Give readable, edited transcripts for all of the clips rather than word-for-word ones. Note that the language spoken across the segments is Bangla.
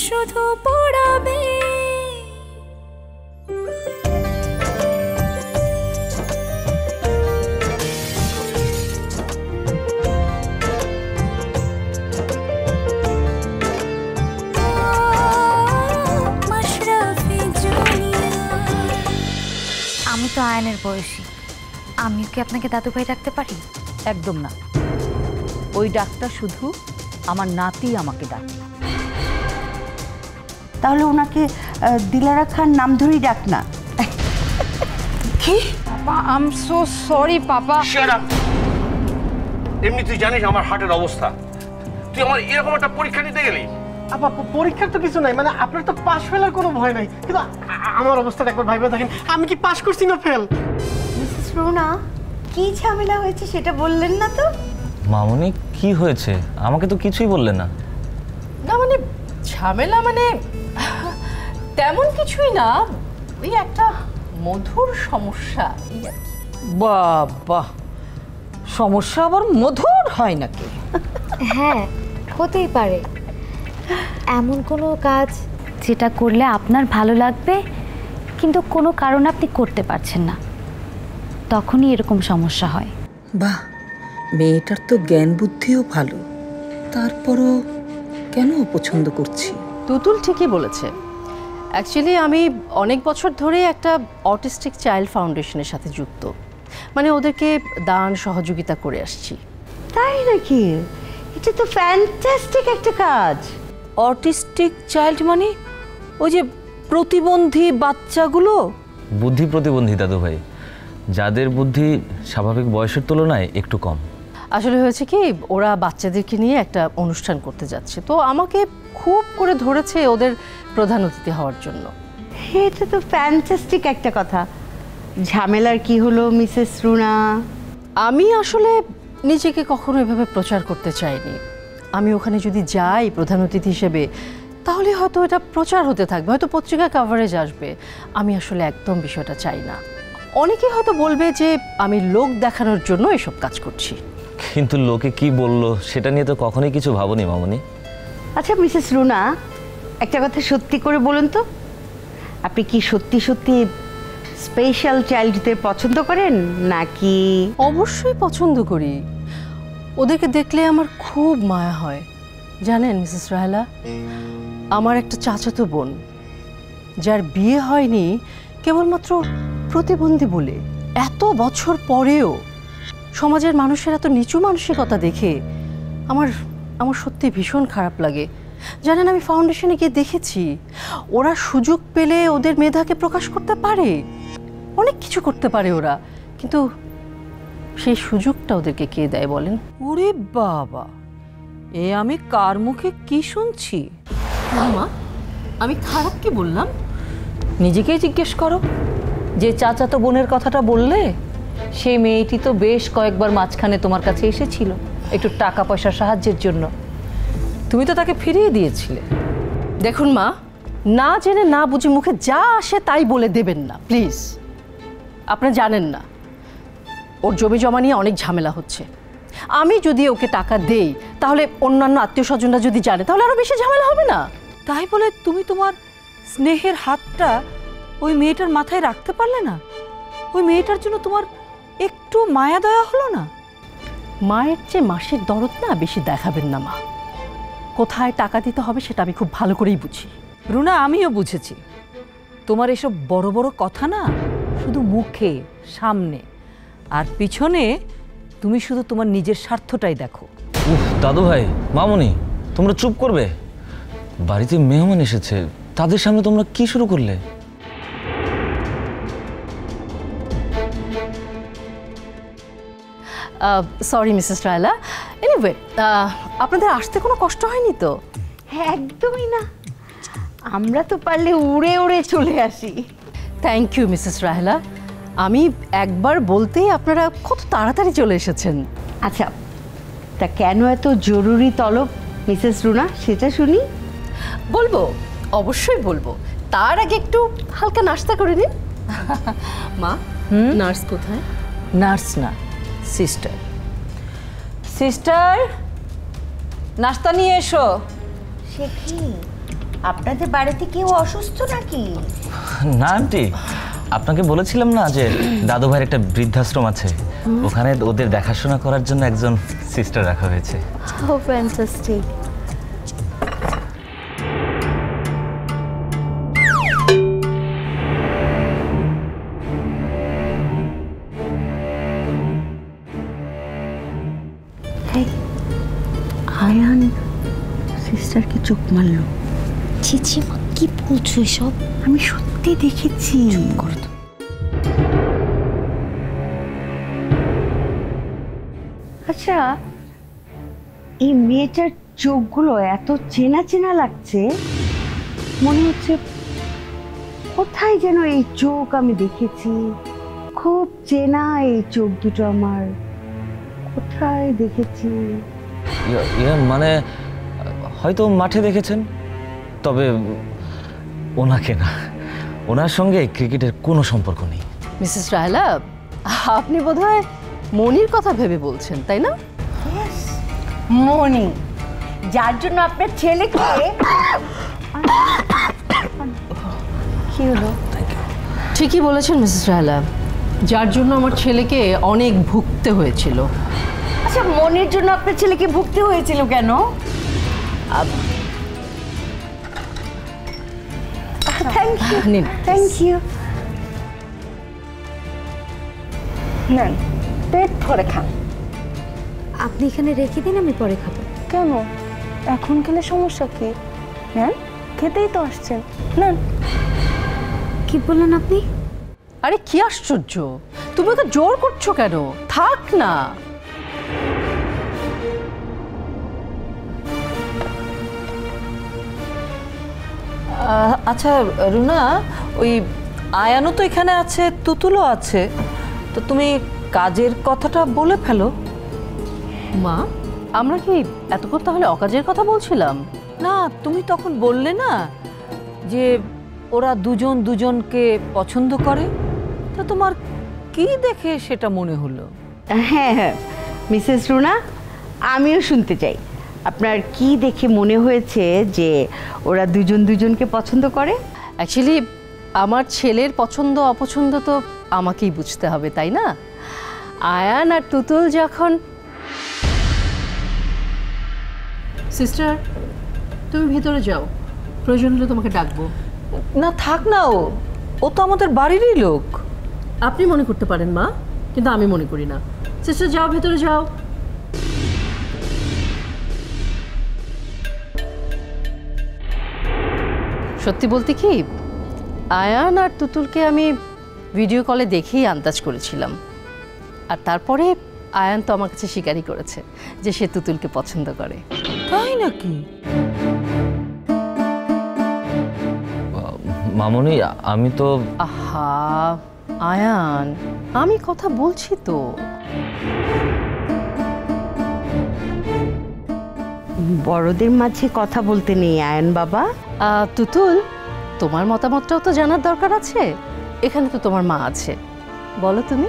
শুধু পড়াবে। আমি তো আয়নের বয়সী, আমিও কি আপনাকে দাদু ভাই ডাকতে পারি? একদম না, ওই ডাকটা শুধু আমার নাতি আমাকে ডাকে। তাহলে ওনাকে দিলারা খান নাম ধরেই ডাক না। কি? Papa, I am so sorry papa. Shut up. এমনি তুই জানিস আমার হার্টের অবস্থা, তুই আমার এরকম একটা পরীক্ষা নিতে গেলি? আপা পরীক্ষার তো কিছু নাই, মানে আপনার তো পাস ফেলার কোনো ভয় নাই, কিন্তু আমার অবস্থাটা একবার ভাইবা দেখেন, আমি কি পাস করছি না ফেল? মিসেস রুনা, কি ঝামেলা হয়েছে সেটা বললেন না তো? মামনি কি হয়েছে? আমাকে তো কিছুই বললেন না। না মানে ঝামেলা মানে তেমন কিছুই না, ওই একটা মধুর সমস্যা। বাবা, সমস্যা আবার মধুর হয় নাকি? হ্যাঁ, হতেই পারে। এমন কোনো কাজ যেটা করলে আপনার ভালো লাগবে কিন্তু কোনো কারণে আপনি করতে পারছেন না, তখনই এরকম সমস্যা হয়। বাহ, মেয়েটার তো জ্ঞান বুদ্ধিও ভালো, তারপরও কেন অপছন্দ করছি? তুতুল ঠিকই বলেছে। অ্যাকচুয়ালি আমি অনেক বছর ধরে একটা অটিস্টিক চাইল্ড ফাউন্ডেশনের সাথে যুক্ত, মানে ওদেরকে দান সহযোগিতা করে আসছি। তাই নাকি? এটা তো ফ্যান্টাস্টিক একটা কাজ। অটিস্টিক চাইল্ড মানে ওই যে প্রতিবন্ধী বাচ্চাগুলো? বুদ্ধি প্রতিবন্ধী দাদু ভাই, যাদের বুদ্ধি স্বাভাবিক বয়সের তুলনায় একটু কম। আসলে হয়েছে কি, ওরা বাচ্চাদেরকে নিয়ে একটা অনুষ্ঠান করতে যাচ্ছে, তো আমাকে খুব করে ধরেছে ওদের প্রধান অতিথি হওয়ার জন্য। এটা তো ফ্যান্টাস্টিক একটা কথা। ঝামেলার কি হলো মিসেস রুনা? আমি আসলে নিজেকে কখনো এভাবে প্রচার করতে চাইনি। আমি ওখানে যদি যাই প্রধান অতিথি হিসেবে, তাহলে হয়তো এটা প্রচার হতে থাকবে, হয়তো পত্রিকা কভারেজ আসবে। আমি আসলে একদম বিষয়টা চাই না। অনেকে হয়তো বলবে যে আমি লোক দেখানোর জন্য এসব কাজ করছি, কিন্তু লোকে কি বললো সেটা নিয়ে তো কখনোই কিছু ভাবনি মামনি। আচ্ছা মিসেস রুনা, একটা কথা সত্যি করে বলুন তো, আপনি কি সত্যি সত্যি স্পেশাল চাইল্ডদের পছন্দ করেন নাকি? অবশ্যই পছন্দ করি। ওদেরকে দেখলে আমার খুব মায়া হয়। জানেন মিসেস রাহেলা, আমার একটা চাচাতো বোন, যার বিয়ে হয়নি কেবলমাত্র প্রতিবন্ধী বলে, এত বছর পরেও সমাজের মানুষের এত নিচু মানসিকতা দেখে আমার সত্যি ভীষণ খারাপ লাগে। জানেন, আমি ফাউন্ডেশনে গিয়ে দেখেছি ওরা সুযোগ পেলে ওদের মেধাকে প্রকাশ করতে পারে, অনেক কিছু করতে পারে ওরা, কিন্তু সেই সুযোগটা ওদেরকে কে দেয় বলেন? ওরে বাবা, এ আমি কার মুখে কি শুনছি? মা, আমি খারাপ কি বললাম? নিজেকেই জিজ্ঞেস করো। যে চাচাতো বোনের কথাটা বললে, সেই মেয়েটি তো বেশ কয়েকবার মাঝখানে তোমার কাছে এসেছিল একটু টাকা পয়সার সাহায্যের জন্য, তুমি তো তাকে ফিরিয়ে দিয়েছিলে। দেখুন মা, না জেনে না বুঝে মুখে যা আসে তাই বলে দেবেন না প্লিজ। আপনি জানেন না ওর জমি জমা নিয়ে অনেক ঝামেলা হচ্ছে। আমি যদি ওকে টাকা দেই, তাহলে অন্যান্য আত্মীয় স্বজনরা যদি জানে, তাহলে আরো বেশি ঝামেলা হবে না? তাই বলে তুমি তোমার স্নেহের হাতটা ওই মেয়েটার মাথায় রাখতে পারলে না? ওই মেয়েটার জন্য তোমার একটু মায়া দয়া হলো না? মায়ের চেয়ে মাসির দরদ না বেশি দেখাবেন না মা। কোথায় টাকা দিতে হবে সেটা আমি খুব ভালো করেই বুঝি। রুনা, আমিও বুঝেছি তোমার এসব বড় বড় কথা না শুধু মুখে সামনে, আর পিছনে তুমি শুধু তোমার নিজের স্বার্থটাই দেখো। উফ দাদু ভাই, মামনি, তোমরা চুপ করবে? বাড়িতে মেহমান এসেছে, তাদের সামনে তোমরা কি শুরু করলে? Sorry Mrs Raila. এনিওয়ে, আপনাদের আসতে কোনো কষ্ট হয়নি তো? একদমই না, আমরা তো পারলে উড়ে উড়ে চলে আসি। থ্যাংক ইউ মিসেস রাহেলা, আমি একবার বলতেই আপনারা কত তাড়াতাড়ি চলে এসেছেন। আচ্ছা, তা কেন এত জরুরি তলব মিসেস রুনা সেটা শুনি। বলবো, অবশ্যই বলবো। তার আগে একটু হালকা নাস্তা করে নিন। মা, নার্স কোথায়? নার্স না, সিস্টার। সিস্টার, নাস্তা নিয়ে এসো। সে কি আপনাদের বাড়িতে কেউ অসুস্থ নাকি? না আন্টি, আপনাকে বলেছিলাম না যে দাদু ভাইয়ের একটা বৃদ্ধাশ্রম আছে, ওখানে ওদের দেখাশোনা করার জন্য একজন সিস্টার রাখা হয়েছে। How fantastic. আয়ান সিস্টারকে চোখ মারলো। ছিছি মা, কি বলছো এসব? আমি সত্যি দেখেছি। আচ্ছা, এই মেয়েটার চোখগুলো এত চেনা চেনা লাগছে, মনে হচ্ছে কোথায় যেন এই চোখ আমি দেখেছি। খুব চেনা এই চোখ দুটো আমার, কোথায় দেখেছি? মানে হয়তো মাঠে দেখেছেন, তবে ওনাকে না, ওনার সঙ্গে ক্রিকেটের কোনো সম্পর্ক নেই। মিসেস রাহেলা, আপনি বোধহয় মনির কথা ভেবে বলছেন, তাই না? মনি, যার জন্য আপনার ছেলেকে কি হলো? ঠিকই বলেছেন মিসেস রাহেলা, যার জন্য আমার ছেলেকে অনেক ভুগতে হয়েছিল। আচ্ছা, মনির জন্য আপনার ছেলেকে ভুগতে হয়েছিল কেন? Thank you, thank you. নেন, পেট ভরে খান। আপনি এখানে রেখে দিন, আমি পরে খাবো। কেন? এখন খেলে সমস্যা কি? নেন, খেতেই তো আসছেন, নেন। কি বললেন আপনি? আরে কি আশ্চর্য, তুমি ওকে জোর করছো কেন? থাক না। আচ্ছা রুনা, ওই আয়ানও তো এখানে আছে, তুতুলও আছে, তো তুমি কাজের কথাটা বলে ফেলো। মা, আমরা কি এতক্ষণ তাহলে অকাজের কথা বলছিলাম? না, তুমি তখন বললে না যে ওরা দুজন দুজনকে পছন্দ করে, তা তোমার কি দেখে সেটা মনে হলো? হ্যাঁ হ্যাঁ মিসেস রুনা, আমিও শুনতে চাই আপনার কি দেখে মনে হয়েছে যে ওরা দুজন দুজনকে পছন্দ করে। অ্যাকচুয়ালি আমার ছেলের পছন্দ অপছন্দ তো আমাকেই বুঝতে হবে, তাই না? আয়ান আর তুতুল যখন... সিস্টার, তুমি ভিতরে যাও, প্রয়োজন হলে তোমাকে ডাকবো। না থাক না, ও তো আমাদের বাড়িরই লোক। আপনি মনে করতে পারেন মা, কিন্তু আমি মনে করি না। সিস্টার যাও, ভেতরে যাও। সত্যি বলতে কি, আয়ান আর তুতুলকে আমি ভিডিও কলে দেখেই আন্দাজ করেছিলাম, আর তারপরে আয়ান তো আমার কাছে স্বীকারই করেছে যে সে তুতুলকে পছন্দ করে। তাই নাকি? মামনি, আমি তো... আহা আয়ান, আমি কথা বলছি তো। বড়দের মাঝে কথা বলতে নেই আয়ান বাবা। তুতুল, তোমার মতামতটাও তো জানার দরকার আছে। এখানে তো তোমার মা আছে, বলো তুমি,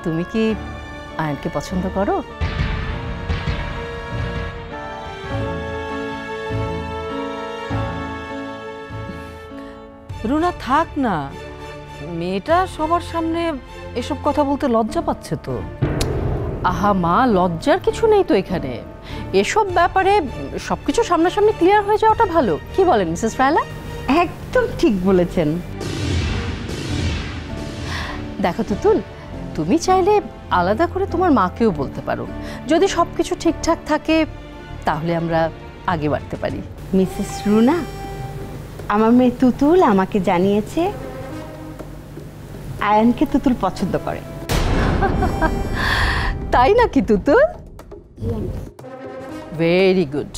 তুমি কি আয়ানকে পছন্দ করো? রুনা থাক না, মেয়েটা সবার সামনে এসব কথা বলতে লজ্জা পাচ্ছে তো। আহা মা, লজ্জার কিছু নেই তো এখানে। এসব ব্যাপারে সবকিছু সামনাসামনি ক্লিয়ার হয়ে যাওয়াটা ভালো, কি বলেন মিসেস রায়লা? একদম ঠিক বলেছেন। দেখো তুতুল, তুমি চাইলে আলাদা করে তোমার মাকেও বলতে পারো। যদি সবকিছু ঠিকঠাক থাকে তাহলে আমরা আগে বাড়তে পারি। মিসেস রুনা, আমার মেয়ে তুতুল আমাকে জানিয়েছে আয়ানকে তুতুল পছন্দ করে। তাই নাকি তুতুল? Very good.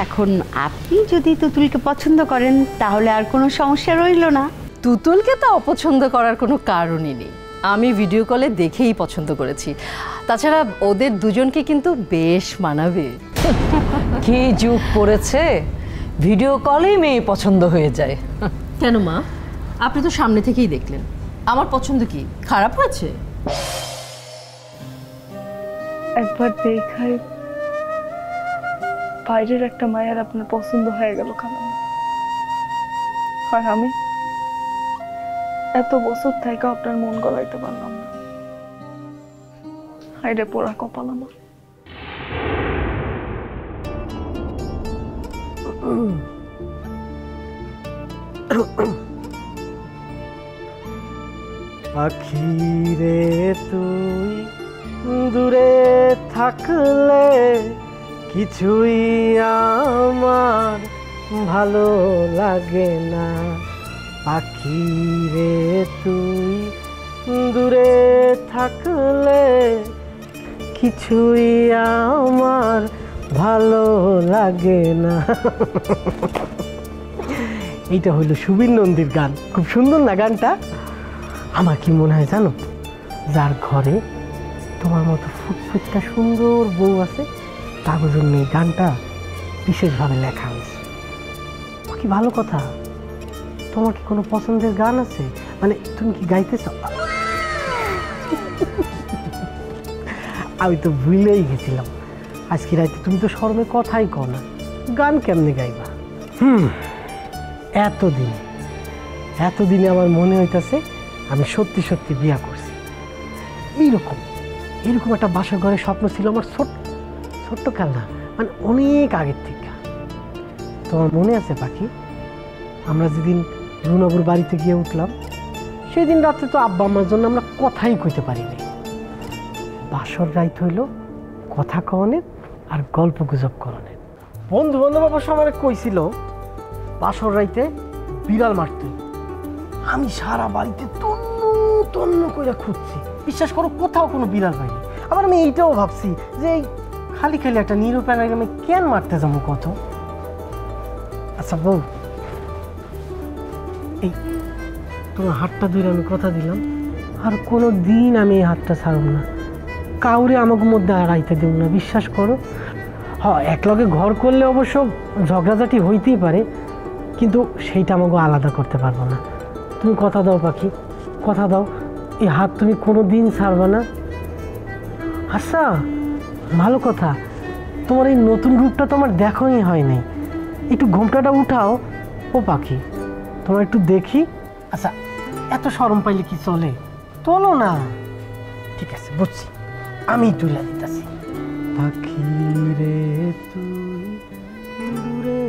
এখন আপনি যদি তুতুলকে পছন্দ করেন তাহলে আর কোনো সমস্যা রইল না। তুতুলকে তো অপছন্দ করার কোনো কারণই নেই, আমি ভিডিও কলে দেখেই পছন্দ করেছি। তাছাড়া ওদের দুজনকে কিন্তু বেশ মানাবে। কি যুগ পড়েছে, ভিডিও কলেই মেয়ে পছন্দ হয়ে যায়। কেন মা, আপনি তো সামনে থেকেই দেখলেন, আমার পছন্দ কি খারাপ হয়েছে? একবার দেখাই বাইরের একটা মায়ের আপনার পছন্দ হয়ে গেল খালাম্মা। আর আমি এত বছর থেকে আপনার মন গলাইতে পারলাম না। হায়রে পোড়া কপাল আমার। পাখি রে তুই দূরে থাকলে কিছুই আমার ভালো লাগে না। পাখি রে তুই দূরে থাকলে কিছুই আমার ভালো লাগে না। এইটা হইল সুবীর নন্দীর গান। খুব সুন্দর না গানটা? আমার কি মনে হয় জানো, যার ঘরে তোমার মতো ফুটফুটটা সুন্দর বউ আছে তার জন্য এই গানটা বিশেষভাবে লেখা হয়েছে। কি ভালো কথা। তোমার কি কোনো পছন্দের গান আছে? মানে তুমি কি গাইতে চাও? আমি তো ভুলেই গেছিলাম, আজকে রাতে তুমি তো শরমে কথাই কও না, গান কেমনে গাইবা? এতদিনে আমার মনে হইতাছে আমি সত্যি সত্যি বিয়া করছি। এরকম একটা বাসর ঘরের স্বপ্ন ছিল আমার ছোট্ট কাল না, মানে অনেক আগের থেকে। তোমার মনে আছে পাখি, আমরা যেদিন রুনাবুর বাড়িতে গিয়ে উঠলাম সেই দিন রাতে তো আব্বা আম্মার জন্য আমরা কথাই কইতে পারি নাই। বাসর রাইত হইল কথা কওয়ানের আর গল্প গুজব করনের। বন্ধু বান্ধব অবশ্য আমার কইছিল বাসর রাইতে বিড়াল মারতে। আমি সারা বাড়িতে তন্ন করে খুঁজছি, বিশ্বাস করো কোথাও কোনো বিড়াল পাইনি। আবার আমি এইটাও ভাবছি যে খালি একটা নিরুপায় আমি কেন মারতে যাবো কত। আচ্ছা বউ, এই তোমার হাতটা ধরে আমি কথা দিলাম আর কোনো দিন আমি এই হাতটা ছাড়ব না, কাউরে আমাকে মধ্যে আর আইতে দেব না, বিশ্বাস করো। হ্যাঁ, একলগে ঘর করলে অবশ্য ঝগড়াঝাটি হইতেই পারে, কিন্তু সেইটা আমাকে আলাদা করতে পারবো না। তুমি কথা দাও পাখি, কথা দাও, এই হাত তুমি কোনো দিন ছাড়বে না। আচ্ছা ভালো কথা, তোমার এই নতুন রূপটা তো আমার দেখাই হয় নাই, একটু ঘোমটাটা উঠাও ও পাখি, তোমার একটু দেখি। আচ্ছা এত শরম পাইলে কি চলে? তোলো না। ঠিক আছে বুঝছি, আমি তুলে দিতেছি। পাখি রে তুই দূরে।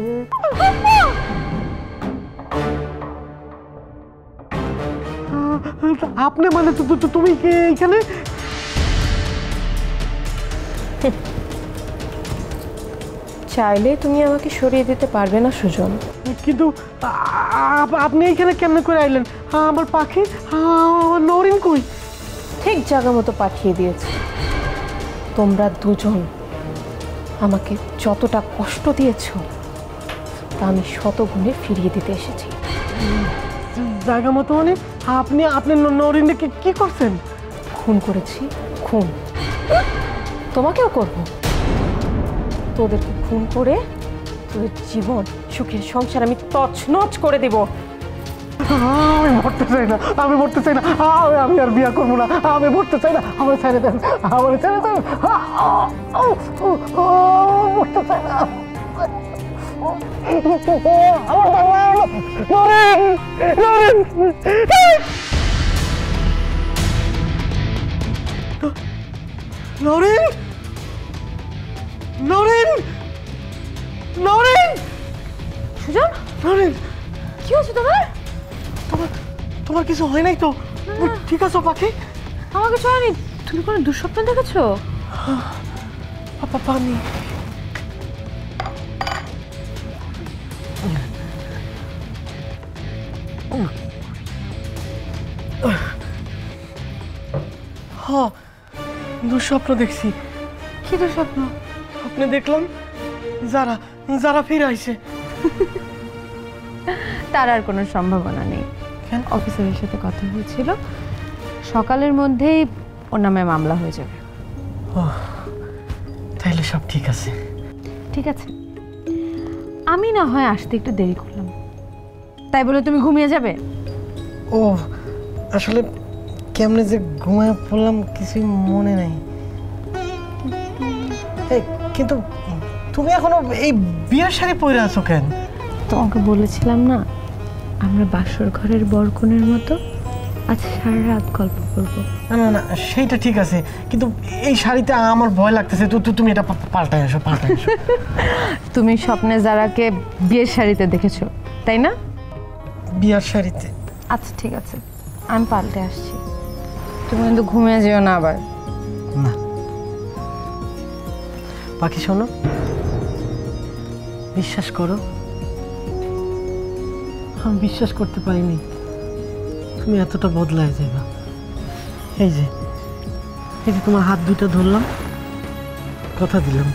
আপনি মানে তুমি কে এখানে? চাইলে তুমি আমাকে সরিয়ে দিতে পারবে না সুজন। কিন্তু আপনি এখানে কেমনে করে আইলেন? আমার পাখি, আমার নরিন কই? ঠিক জায়গা মতো পাঠিয়ে দিয়েছি। তোমরা দুজন আমাকে যতটা কষ্ট দিয়েছো তা আমি শতগুণে ফিরিয়ে দিতে এসেছি। জায়গা মতো মানে আপনি নরিনকে কি করছেন? খুন করেছি, খুন। তোমাকেও করব। তোদেরকে খুন করে তোদের জীবন সুখের সংসার আমি তছনছ করে দেব। আমি মরতে চাই না, আমি আর বিয়ে করবো না, আমি মরতে চাই না, আমার ছেড়ে দেন, আমার ছেড়ে দেন, মরতে চাই না। নরিন, নরিন, নরিন, সুজন, নরিন, কি হচ্ছে তোমার? তোমার কিছু হয় নাই তো? ঠিক আছে পাখি? আমাকে হয়নি। তুমি কোনো দুঃস্বপ্ন দেখেছো? পানি। হ্যাঁ, দুঃস্বপ্ন দেখছি। কি দুঃস্বপ্ন? আপনি দেখলাম যারা ফিরে আইছে। তার আর কোনো সম্ভাবনা নেই। অফিসারের সাথে কথা হয়েছিল, সকালের মধ্যেই ওর নামে মামলা হয়ে যাবে। তাইলে সব ঠিক আছে। ঠিক আছে, আমি না হয় আসতে একটু দেরি করলাম, তাই বলে তুমি ঘুমিয়ে যাবে? ও আসলে কেমনে যে ঘুমায় পড়লাম কিছুই মনে নাই। কিন্তু তুমি এখনো এই বিয়ের শাড়ি পরে আছো কেন? তোমাকে বলেছিলাম না আমরা বাসর ঘরের বরকনের মতো আজ সারা রাত গল্প করবো। না না না, সেইটা ঠিক আছে, কিন্তু এই শাড়িতে আমার ভয় লাগতেছে। তুমি এটা পাল্টাই আসো, পাল্টাই আসো। তুমি স্বপ্নে যারাকে বিয়ের শাড়িতে দেখেছো তাই না? বিয়ের শাড়িতে? আচ্ছা ঠিক আছে, আমি পাল্টে আসছি। তুমি কিন্তু ঘুমিয়ে যেও না আবার। না পাখি শোনো, বিশ্বাস করো, আমি বিশ্বাস করতে পারিনি তুমি এতটা বদলায় যাবা। এই যে তোমার হাত দুটো ধরলাম, কথা দিলাম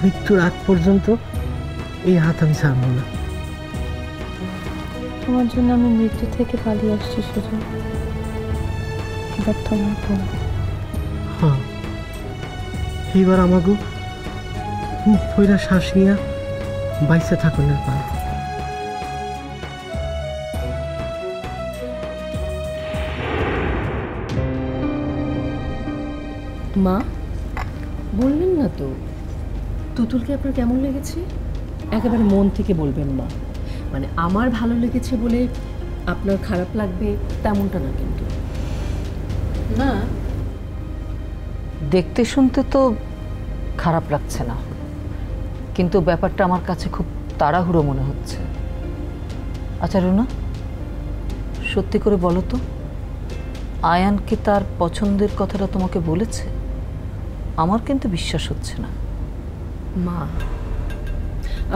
মৃত্যুর আগ পর্যন্ত এই হাত আমি ছাড়বো না। তোমার জন্য আমি মৃত্যু থেকে পালিয়ে আসছি শুধু, এবার তোমার বোন। হ্যাঁ, এইবার আমাকে মুখ ফইরা শ্বাস নিয়ে বাইসে থাকুনের পাল। মা বললেন না তো তুতুলকে আপনার কেমন লেগেছে? একেবারে মন থেকে বলবেন মা, মানে আমার ভালো লেগেছে বলে আপনার খারাপ লাগবে তেমনটা না কিন্তু। না, দেখতে শুনতে তো খারাপ লাগছে না, কিন্তু ব্যাপারটা আমার কাছে খুব তাড়াহুড়ো মনে হচ্ছে। আচ্ছা রুনা, সত্যি করে বলো তো, আয়ান কি তার পছন্দের কথাটা তোমাকে বলেছে? আমার কিন্তু বিশ্বাস হচ্ছে না। মা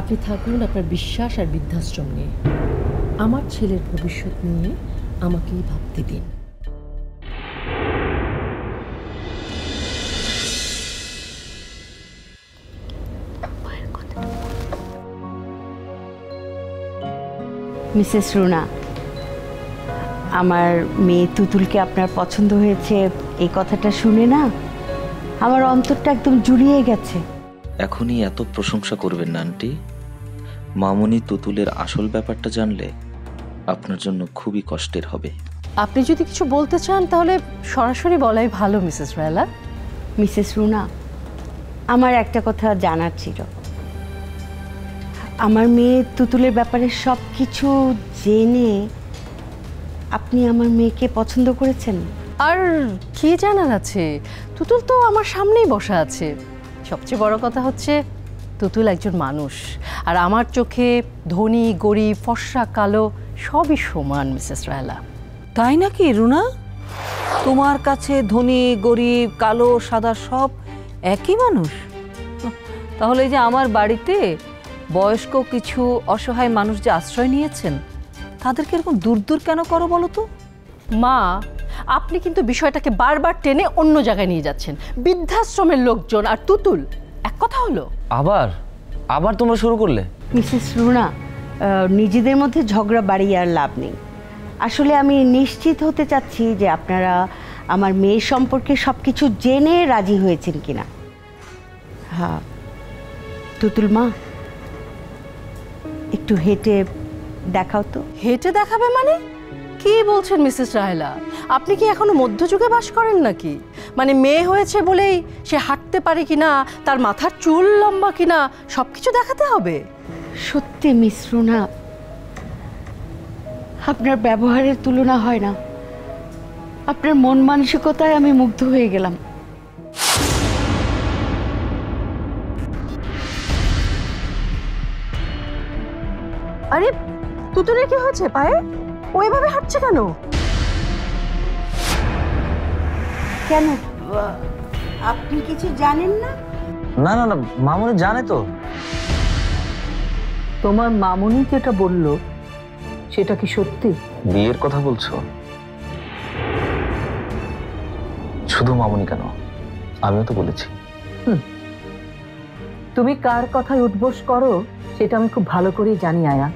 আপনি থাকুন আপনার বিশ্বাস আর বৃদ্ধাশ্রম নিয়ে, আমার ছেলের ভবিষ্যৎ নিয়ে আমাকেই ভাবতে দিন। মিসেস রুনা, আমার মেয়ে তুতুলকে আপনার পছন্দ হয়েছে এই কথাটা শুনে না আমার অন্তরটা একদম জুড়িয়ে গেছে। এখনই এত প্রশংসা করবেন না আন্টি। মামনি তুতুলের আসল ব্যাপারটা জানলে আপনার জন্য খুবই কষ্টের হবে। আপনি যদি কিছু বলতে চান তাহলে সরাসরি বলাই ভালো মিসেস রায়লা। মিসেস রুনা, আমার একটা কথা জানার ছিল। আমার মেয়ে তুতুলের ব্যাপারে সব কিছু জেনে আপনি আমার মেয়েকে পছন্দ করেছেন? আর কি জানার আছে, তুতুল তো আমার সামনেই বসা আছে। সবচেয়ে বড় কথা হচ্ছে তুতুল একজন মানুষ, আর আমার চোখে ধনী গরিব ফর্সা কালো সবই সমান মিসেস রায়লা। তাই নাকি রুনা? তোমার কাছে ধনী গরিব কালো সাদা সব একই মানুষ? তাহলে এই যে আমার বাড়িতে বয়স্ক কিছু অসহায় মানুষ যে আশ্রয় নিয়েছেন, তাদেরকে এরকম দূর দূর কেন করো বলো তো? মা আপনি কিন্তু বিষয়টাকে বারবার টেনে অন্য জায়গায় নিয়ে যাচ্ছেন। বৃদ্ধাশ্রমের লোকজন আর তুতুল এক কথা হলো? আবার তোমরা শুরু করলে? মিসেস রুনা, নিজেদের মধ্যে ঝগড়া বাড়িয়ে আর লাভ নেই। আসলে আমি নিশ্চিত হতে চাচ্ছি যে আপনারা আমার মেয়ে সম্পর্কে সব কিছু জেনে রাজি হয়েছেন কিনা। হ্যাঁ তুতুল মা, একটু হেঁটে দেখাও তো। হেঁটে দেখাবে মানে কি বলছেন মিসেস রায়লা? আপনি কি এখনো মধ্যযুগে বাস করেন নাকি? মানে মেয়ে হয়েছে বলেই সে হাঁটতে পারে কিনা, তার মাথার চুল লম্বা কিনা সব কিছু দেখাতে হবে? সত্যি মিস রুনা, আপনার ব্যবহারের তুলনা হয় না। আপনার মন মানসিকতায় আমি মুগ্ধ হয়ে গেলাম। আরে তুতুলের কি হয়েছে পায়ে? ও এভাবে হাঁটছে কেন? কেন, আপনি কিছু জানেন না? না না না, মামনি জানে তো। তোমার মামনি যেটা বললো সেটা কি সত্যি? বিয়ের কথা বলছো? শুধু মামনি কেন, আমিও তো বলেছি। তুমি কার কথায় উঠবোস করো সেটা আমি খুব ভালো করেই জানি আয়া।